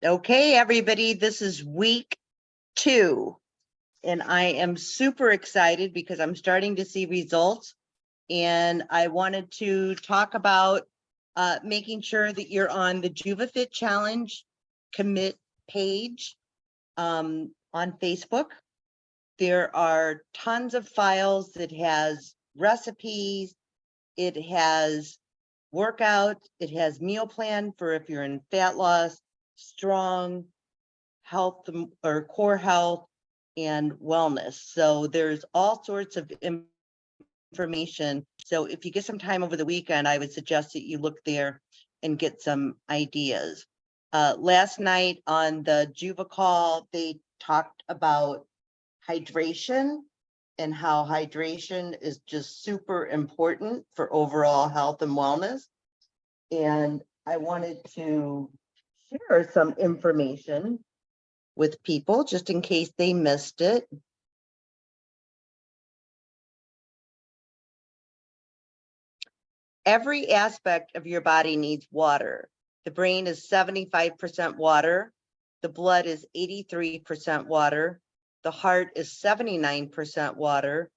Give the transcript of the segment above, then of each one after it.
Okay, everybody, this is week 2, and I am super excited because I'm starting to see results. And I wanted to talk about making sure that you're on the JuvaFit Challenge commit page on Facebook. There are tons of files that has recipes, it has workouts, it has meal plan for if you're in fat loss, strong, health or core health, and wellness. So there's all sorts of information. So if you get some time over the weekend, I would suggest that you look there and get some ideas. Last night on the Juva call, they talked about hydration and how hydration is just super important for overall health and wellness. And I wanted to share some information with people just in case they missed it. Every aspect of your body needs water. The brain is 75% water. The blood is 83% water. The heart is 79% water.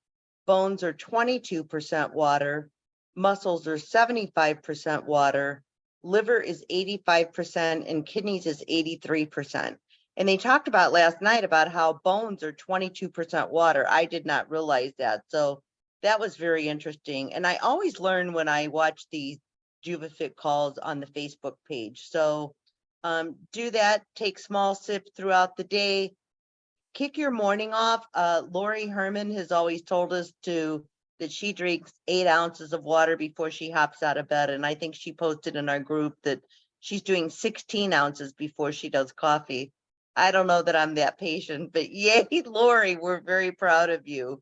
Bones are 22% water. Muscles are 75% water. Liver is 85% and kidneys is 83%. And they talked about last night about how bones are 22% water. I did not realize that. So that was very interesting. And I always learn when I watch these JuvaFit calls on the Facebook page. So do that, take small sips throughout the day. Kick your morning off. Lori Herman has always told us that she drinks 8 ounces of water before she hops out of bed. And I think she posted in our group that she's doing 16 ounces before she does coffee. I don't know that I'm that patient, but yay, Lori, we're very proud of you.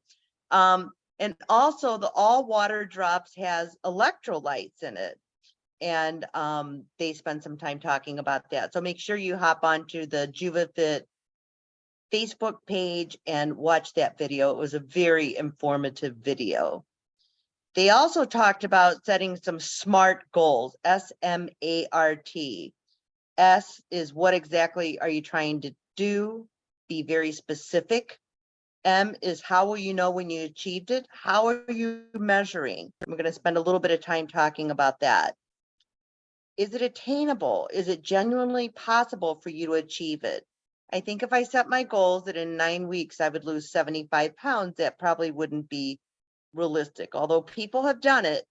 And also the all water drops has electrolytes in it. And they spend some time talking about that. So make sure you hop onto the JuvaFit Facebook page and watch that video. It was a very informative video. They also talked about setting some SMART goals, S-M-A-R-T. S is what exactly are you trying to do? Be very specific. M is how will you know when you achieved it? How are you measuring? We're going to spend a little bit of time talking about that. Is it attainable? Is it genuinely possible for you to achieve it? I think if I set my goals that in 9 weeks I would lose 75 pounds, that probably wouldn't be realistic, although people have done it,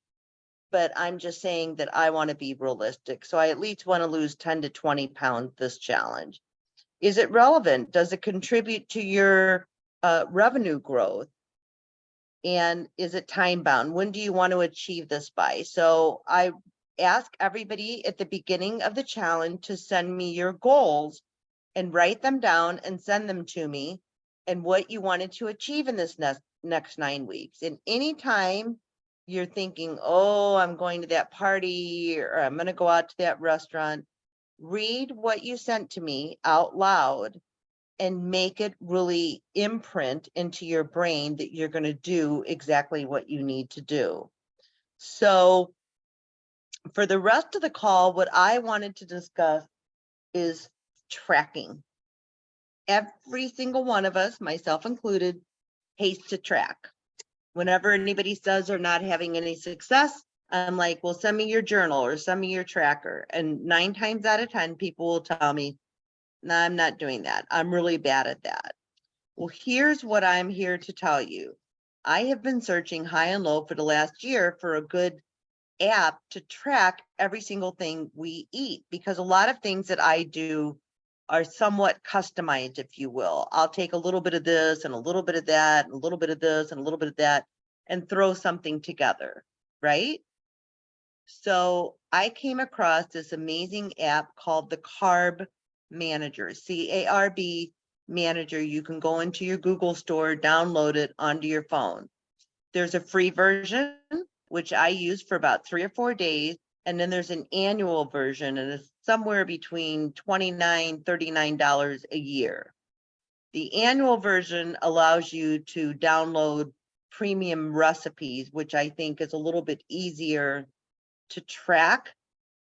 but I'm just saying that I want to be realistic. So I at least want to lose 10 to 20 pounds this challenge. Is it relevant? Does it contribute to your revenue growth? And is it time bound? When do you want to achieve this by? So I ask everybody at the beginning of the challenge to send me your goals and write them down and send them to me and what you wanted to achieve in this next 9 weeks. And anytime you're thinking, oh, I'm going to that party or I'm going to go out to that restaurant, read what you sent to me out loud and make it really imprint into your brain that you're going to do exactly what you need to do. So for the rest of the call, what I wanted to discuss is tracking. Every single one of us, myself included, hates to track. Whenever anybody says they're not having any success, I'm like, well, send me your journal or send me your tracker. And 9 times out of 10, people will tell me, no, I'm not doing that. I'm really bad at that. Well, here's what I'm here to tell you. I have been searching high and low for the last year for a good app to track every single thing we eat, because a lot of things that I do are somewhat customized, if you will. I'll take a little bit of this and a little bit of that, and a little bit of this and a little bit of that, and throw something together, right? So I came across this amazing app called the Carb Manager, C-A-R-B Manager. You can go into your Google store, download it onto your phone. There's a free version, which I use for about 3 or 4 days. And then there's an annual version, and it's somewhere between $29, $39 a year. The annual version allows you to download premium recipes, which I think is a little bit easier to track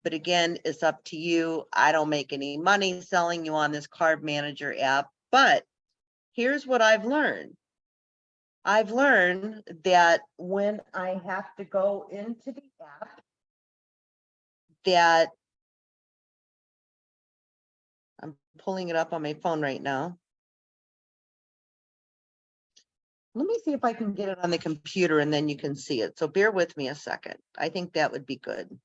But again, it's up to you. I don't make any money selling you on this carb manager app, but here's what I've learned. I've learned that when I have to go into the app, that I'm pulling it up on my phone right now. Let me see if I can get it on the computer and then you can see it. So bear with me a second. I think that would be good.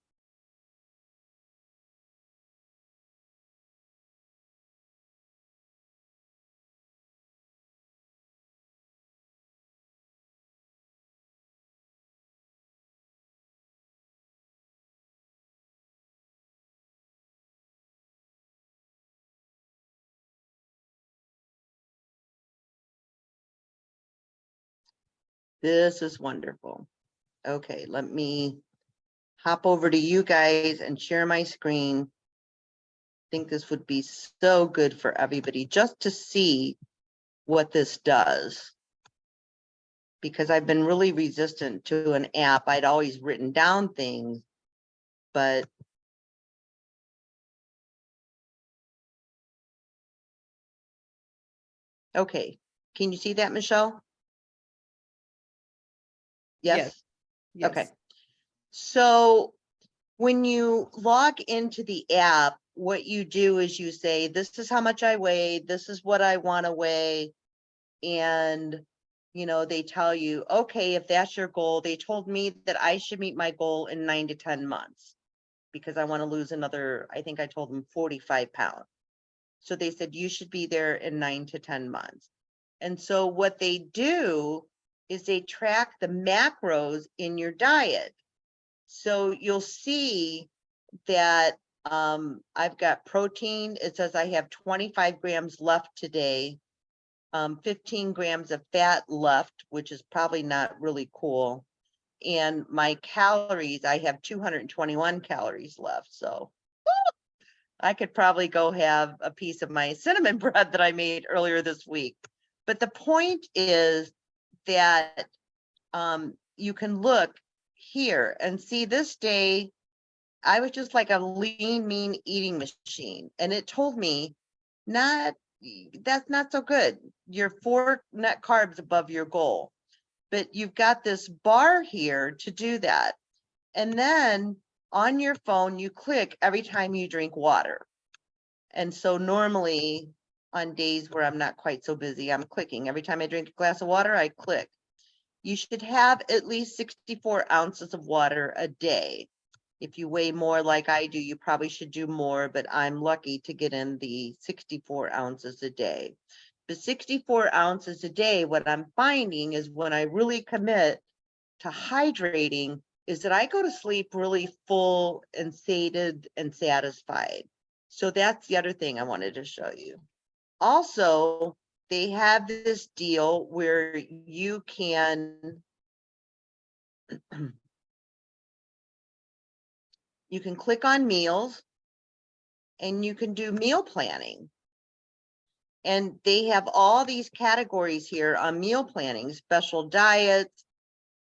This is wonderful. Okay, let me hop over to you guys and share my screen. I think this would be so good for everybody just to see what this does. Because I've been really resistant to an app. I'd always written down things, but okay. Can you see that, Michelle? Yes? Yes. Okay. So when you log into the app, what you do is you say, this is how much I weigh, this is what I want to weigh. And, you know, they tell you, okay, if that's your goal, they told me that I should meet my goal in 9 to 10 months because I want to lose another, I think I told them 45 pounds. So they said, you should be there in 9 to 10 months. And so what they do is they track the macros in your diet. So you'll see that I've got protein. It says I have 25 grams left today, 15 grams of fat left, which is probably not really cool. And my calories, I have 221 calories left. So I could probably go have a piece of my cinnamon bread that I made earlier this week. But the point is that you can look here and see this day, I was just like a lean, mean eating machine. And it told me, that's not so good. You're 4 net carbs above your goal. But you've got this bar here to do that. And then on your phone, you click every time you drink water. And so normally on days where I'm not quite so busy, I'm clicking. Every time I drink a glass of water, I click. You should have at least 64 ounces of water a day. If you weigh more like I do, you probably should do more, but I'm lucky to get in the 64 ounces a day. But 64 ounces a day, what I'm finding is when I really commit to hydrating, is that I go to sleep really full and sated and satisfied. So that's the other thing I wanted to show you. Also, they have this deal where you can click on meals and you can do meal planning. And they have all these categories here on meal planning: special diets,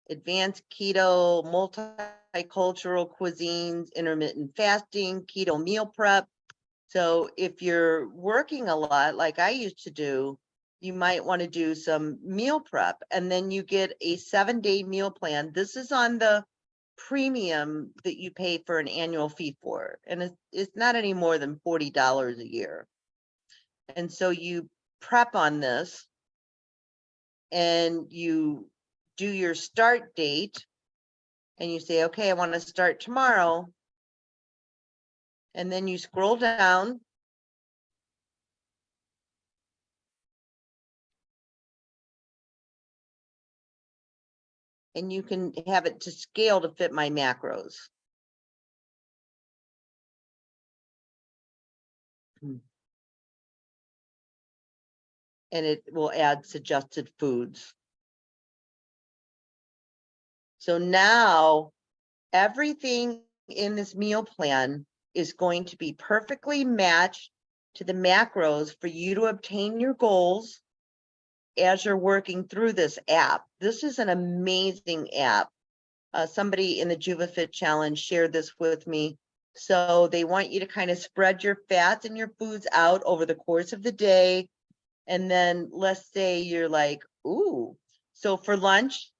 advanced keto, multicultural cuisines, intermittent fasting, keto meal prep. So if you're working a lot, like I used to do, you might want to do some meal prep, and then you get a 7-day meal plan. This is on the premium that you pay for an annual fee for, and it's not any more than $40 a year. And so you prep on this and you do your start date and you say, okay, I want to start tomorrow. And then you scroll down and you can have it to scale to fit my macros. And it will add suggested foods. So now everything in this meal plan is going to be perfectly matched to the macros for you to obtain your goals as you're working through this app. This is an amazing app. Somebody in the JuvaFit challenge shared this with me. So they want you to kind of spread your fats and your foods out over the course of the day. And then let's say you're like, ooh, so for lunch,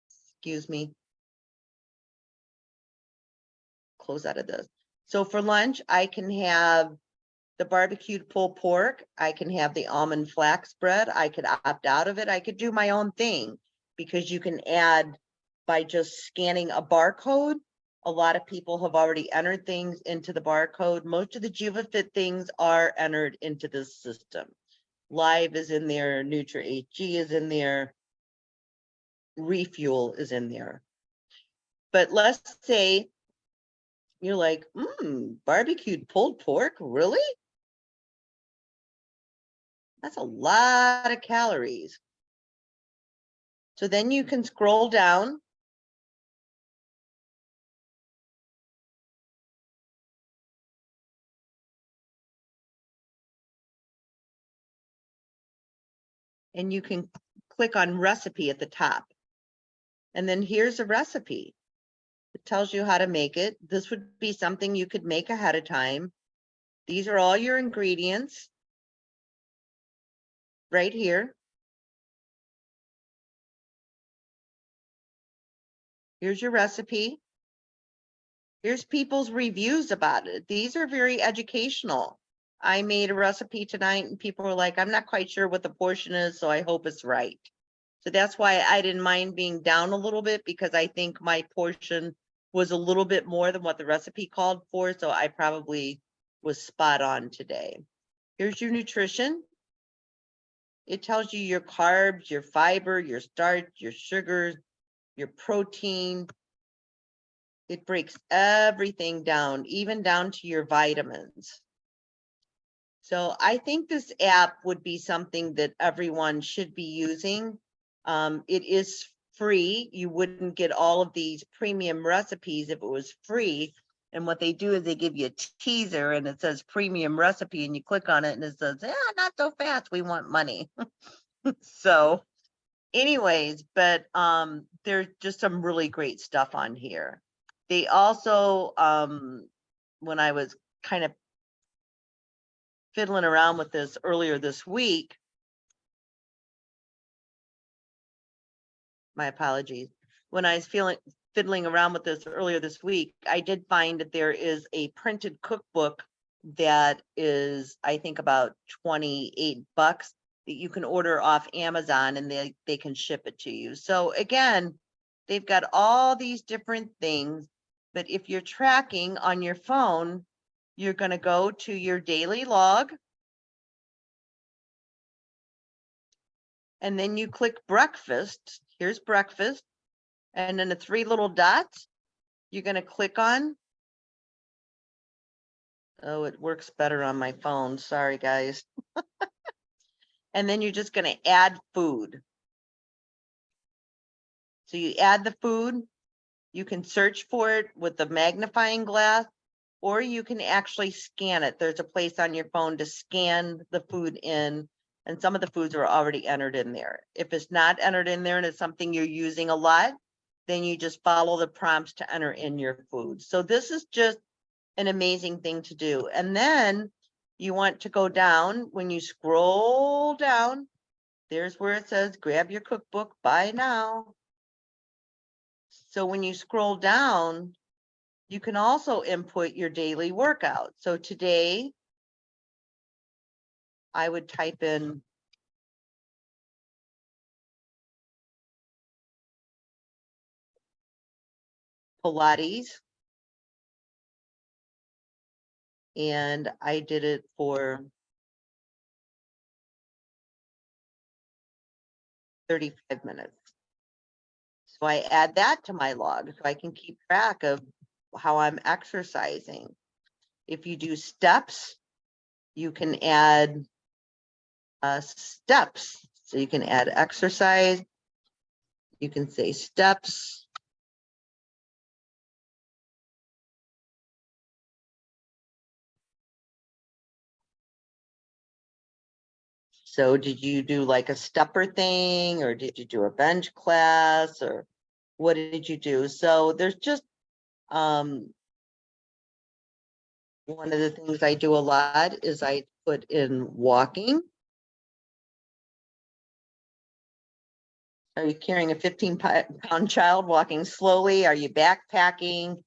excuse me, close out of this. So for lunch, I can have the barbecued pulled pork. I can have the almond flax bread. I could opt out of it. I could do my own thing because you can add by just scanning a barcode. A lot of people have already entered things into the barcode. Most of the JuvaFit things are entered into this system. Live is in there, Nutra HG is in there, Refuel is in there. But let's say you're like, barbecued pulled pork, really? That's a lot of calories. So then you can scroll down and you can click on recipe at the top. And then here's a recipe. It tells you how to make it. This would be something you could make ahead of time. These are all your ingredients right here. Here's your recipe. Here's people's reviews about it. These are very educational. I made a recipe tonight and people were like, I'm not quite sure what the portion is, so I hope it's right. So that's why I didn't mind being down a little bit because I think my portion was a little bit more than what the recipe called for. So I probably was spot on today. Here's your nutrition. It tells you your carbs, your fiber, your starch, your sugars, your protein. It breaks everything down, even down to your vitamins. So I think this app would be something that everyone should be using. It is free. You wouldn't get all of these premium recipes if it was free. And what they do is they give you a teaser and it says premium recipe and you click on it and it says, not so fast, we want money. So anyways, but there's just some really great stuff on here. They also, when I was kind of fiddling around with this earlier this week, my apologies. When I was fiddling around with this earlier this week, I did find that there is a printed cookbook that is, I think, about 28 bucks that you can order off Amazon and they can ship it to you. So again, they've got all these different things, but if you're tracking on your phone, you're going to go to your daily log and then you click breakfast. Here's breakfast. And then the three little dots, you're going to click on. Oh, it works better on my phone. Sorry, guys. And then you're just going to add food. So you add the food. You can search for it with the magnifying glass, or you can actually scan it. There's a place on your phone to scan the food in, and some of the foods are already entered in there. If it's not entered in there and it's something you're using a lot, then you just follow the prompts to enter in your food. So this is just an amazing thing to do. And then you want to go down. When you scroll down, there's where it says grab your cookbook, buy now. So when you scroll down, you can also input your daily workout. So today I would type in Pilates, and I did it for 35 minutes. So I add that to my log so I can keep track of how I'm exercising. If you do steps, you can add steps. So you can add exercise. You can say steps. So did you do like a stepper thing, or did you do a bench class, or what did you do? So there's just One of the things I do a lot is I put in walking. Are you carrying a 15-pound child walking slowly? Are you backpacking?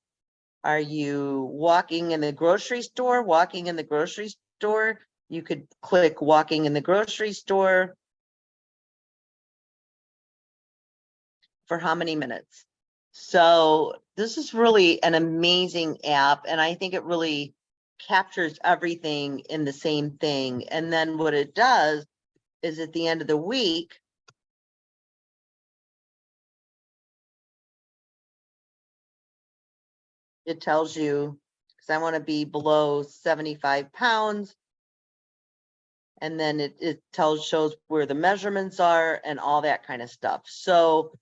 Are you walking in the grocery store? Walking in the grocery store? You could click walking in the grocery store for how many minutes? So this is really an amazing app, and I think it really captures everything in the same thing. And then what it does is at the end of the week, it tells you, because I want to be below 75 pounds. And then it shows where the measurements are and all that kind of stuff. So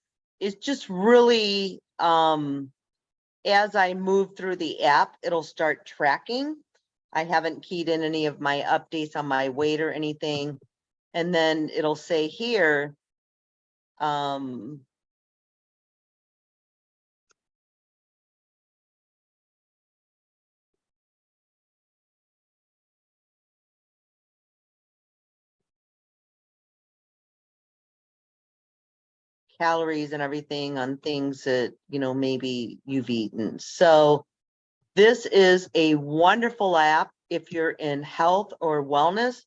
it's just really, as I move through the app, it'll start tracking. I haven't keyed in any of my updates on my weight or anything. And then it'll say here, calories and everything on things that, maybe you've eaten. So this is a wonderful app if you're in health or wellness.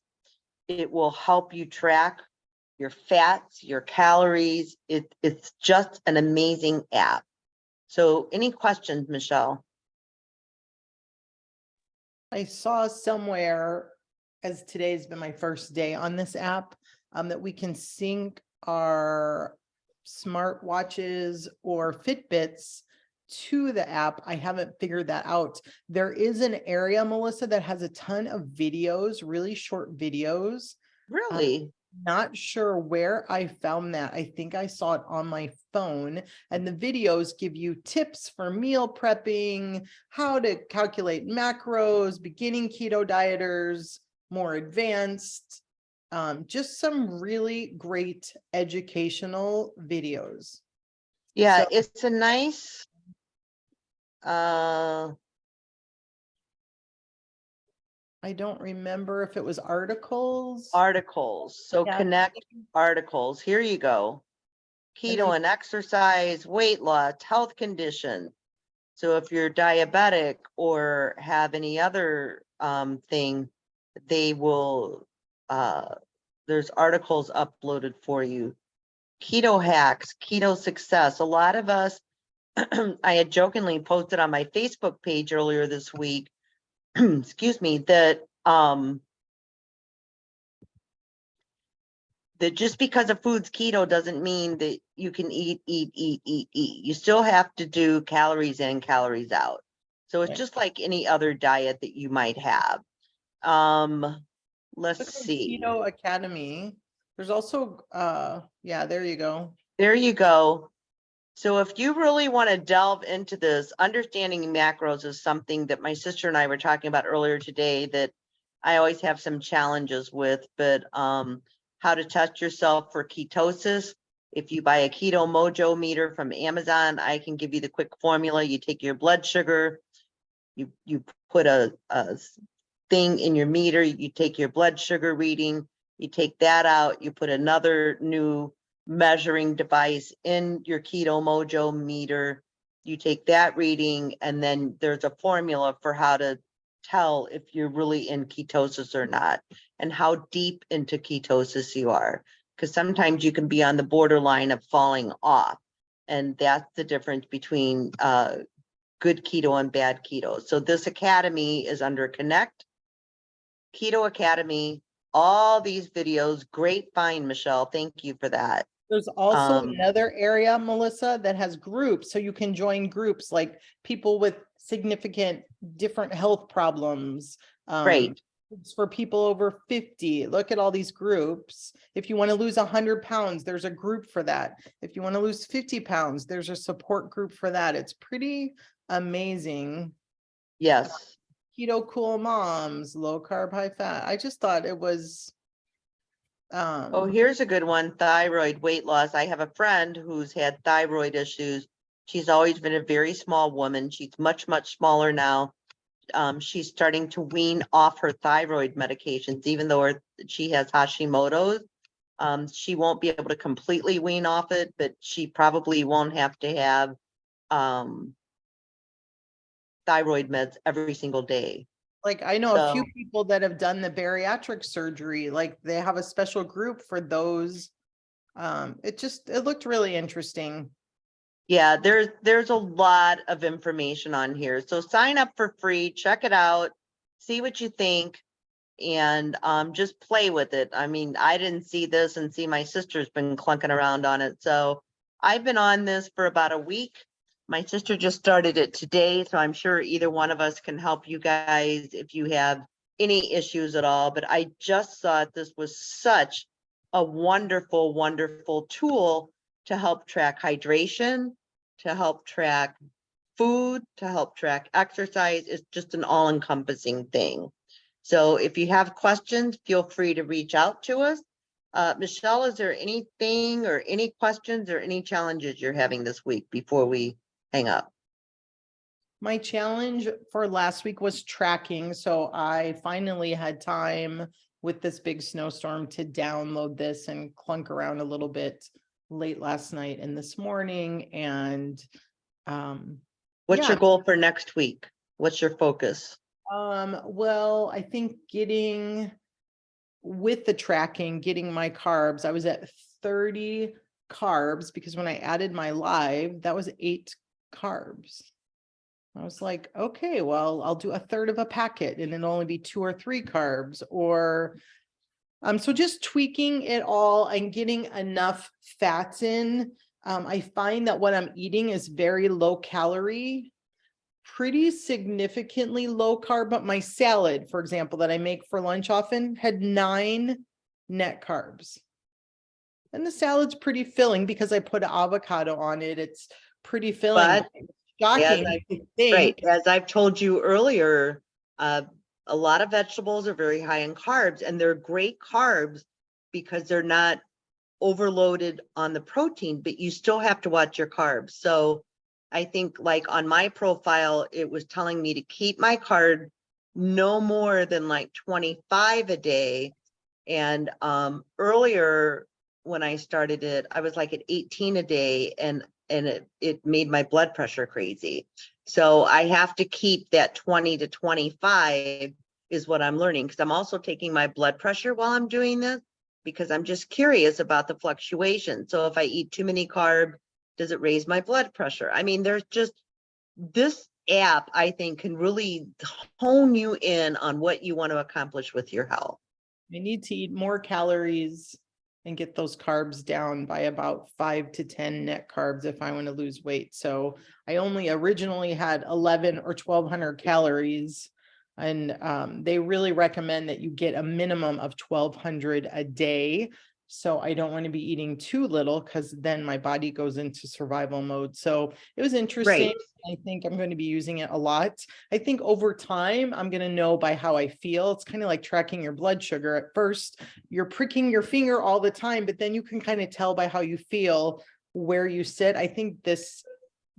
It will help you track your fats, your calories. It's just an amazing app. So any questions, Michelle? I saw somewhere, as today's been my first day on this app, that we can sync our smart watches or Fitbits to the app. I haven't figured that out. There is an area, Melissa, that has a ton of videos, really short videos. Really? Not sure where I found that. I think I saw it on my phone, and the videos give you tips for meal prepping, how to calculate macros, beginning keto dieters, more advanced, just some really great educational videos. Yeah, So it's a nice, I don't remember if it was articles. articles. So Yeah. connect articles. Here you go. Keto and exercise, weight loss, health condition. So if you're diabetic or have any other thing, they will, there's articles uploaded for you. Keto hacks, keto success. A lot of us, I had jokingly posted on my Facebook page earlier this week, excuse me, that just because a food's keto doesn't mean that you can eat. You still have to do calories in, calories out. So it's just like any other diet that you might have. Let's see. Keto Academy. There's also, yeah, there you go. There you go. So if you really want to delve into this, understanding macros is something that my sister and I were talking about earlier today that I always have some challenges with, but how to test yourself for ketosis. If you buy a Keto Mojo meter from Amazon, I can give you the quick formula. You take your blood sugar, you put a thing in your meter, you take your blood sugar reading, you take that out, you put another new measuring device in your Keto Mojo meter, you take that reading, and then there's a formula for how to tell if you're really in ketosis or not, and how deep into ketosis you are, because sometimes you can be on the borderline of falling off, and that's the difference between good keto and bad keto. So this academy is under Connect Keto Academy. All these videos, great find, Michelle. Thank you for that. There's also another area, Melissa, that has groups. So you can join groups like people with significant different health problems. Great. For people over 50. Look at all these groups. If you want to lose 100 pounds, there's a group for that. If you want to lose 50 pounds, there's a support group for that. It's pretty amazing. Yes. Keto cool moms, low carb, high fat. I just thought it was Oh, here's a good one. Thyroid weight loss. I have a friend who's had thyroid issues. She's always been a very small woman. She's much, much smaller now. she's starting to wean off her thyroid medications, even though she has Hashimoto's. She won't be able to completely wean off it, but she probably won't have to have thyroid meds every single day. Like, I know a few So, people that have done the bariatric surgery, like they have a special group for those. It looked really interesting. yeah, there's a lot of information on here. So sign up for free, check it out, see what you think, and just play with it. I mean, I didn't see this and see my sister's been clunking around on it. So I've been on this for about a week. My sister just started it today, so I'm sure either one of us can help you guys if you have any issues at all. But I just thought this was such a wonderful, wonderful tool to help track hydration, to help track food, to help track exercise. It's just an all-encompassing thing. So if you have questions, feel free to reach out to us. Michelle, is there anything or any questions or any challenges you're having this week before we hang up? My challenge for last week was tracking. So I finally had time with this big snowstorm to download this and clunk around a little bit late last night and this morning. And What's yeah, your goal for next week? What's your focus? well, I think with the tracking, getting my carbs, I was at 30 carbs because when I added my live, that was 8 carbs. I was like, okay, well, I'll do a third of a packet and it'll only be 2 or 3 carbs, or so just tweaking it all and getting enough fats in. I find that what I'm eating is very low calorie, pretty significantly low carb, but my salad, for example, that I make for lunch often had 9 net carbs. And the salad's pretty filling because I put avocado on it. It's pretty filling. But Shocking to think. as I've told you earlier, a lot of vegetables are very high in carbs, and they're great carbs because they're not overloaded on the protein, but you still have to watch your carbs. So I think like on my profile, it was telling me to keep my carb no more than like 25 a day. And earlier when I started it, I was like at 18 a day, and it made my blood pressure crazy. So I have to keep that 20 to 25 is what I'm learning, because I'm also taking my blood pressure while I'm doing this, because I'm just curious about the fluctuation. So if I eat too many carbs, does it raise my blood pressure? I mean, there's just, this app, I think, can really hone you in on what you want to accomplish with your health. I need to eat more calories and get those carbs down by about 5 to 10 net carbs if I want to lose weight. So I only originally had 11 or 1200 calories, and they really recommend that you get a minimum of 1200 a day. So I don't want to be eating too little because then my body goes into survival mode. So it was interesting. Right. I think I'm going to be using it a lot. I think over time, I'm going to know by how I feel. It's kind of like tracking your blood sugar. At first, you're pricking your finger all the time, but then you can kind of tell by how you feel where you sit. I think this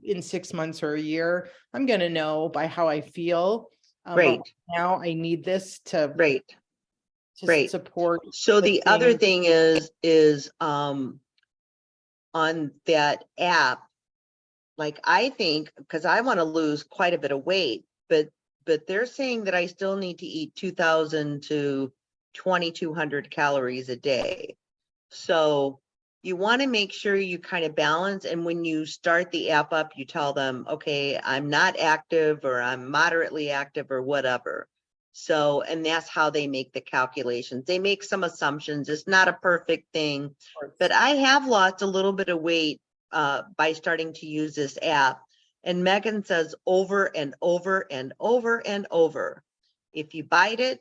in 6 months or a year, I'm going to know by how I feel. Right. But now I need this to Right. Right. support. So the other things. thing is on that app, like I think, because I want to lose quite a bit of weight, but they're saying that I still need to eat 2,000 to 2,200 calories a day. So you want to make sure you kind of balance. And when you start the app up, you tell them, okay, I'm not active, or I'm moderately active, or whatever. So, and that's how they make the calculations. They make some assumptions. It's not a perfect thing, but I have lost a little bit of weight by starting to use this app. And Megan says over and over and over and over, if you bite it,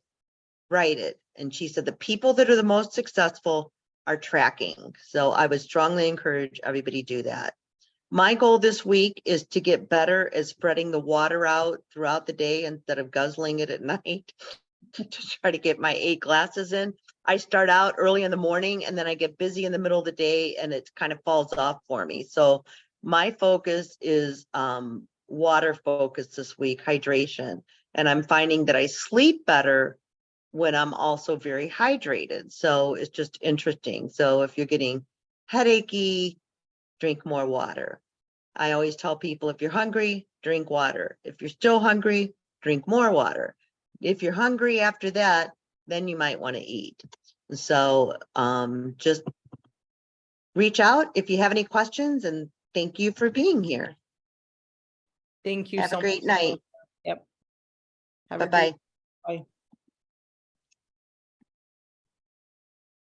write it. And she said the people that are the most successful are tracking. So I would strongly encourage everybody to do that. My goal this week is to get better at spreading the water out throughout the day instead of guzzling it at night to try to get my 8 glasses in. I start out early in the morning and then I get busy in the middle of the day and it kind of falls off for me. So my focus is water focus this week, hydration. And I'm finding that I sleep better when I'm also very hydrated. So it's just interesting. So if you're getting headachy, drink more water. I always tell people, if you're hungry, drink water. If you're still hungry, drink more water. If you're hungry after that, then you might want to eat. So just reach out if you have any questions, and thank you for being here. Thank you Have so a much. great night. Yep. Have a great Bye-bye.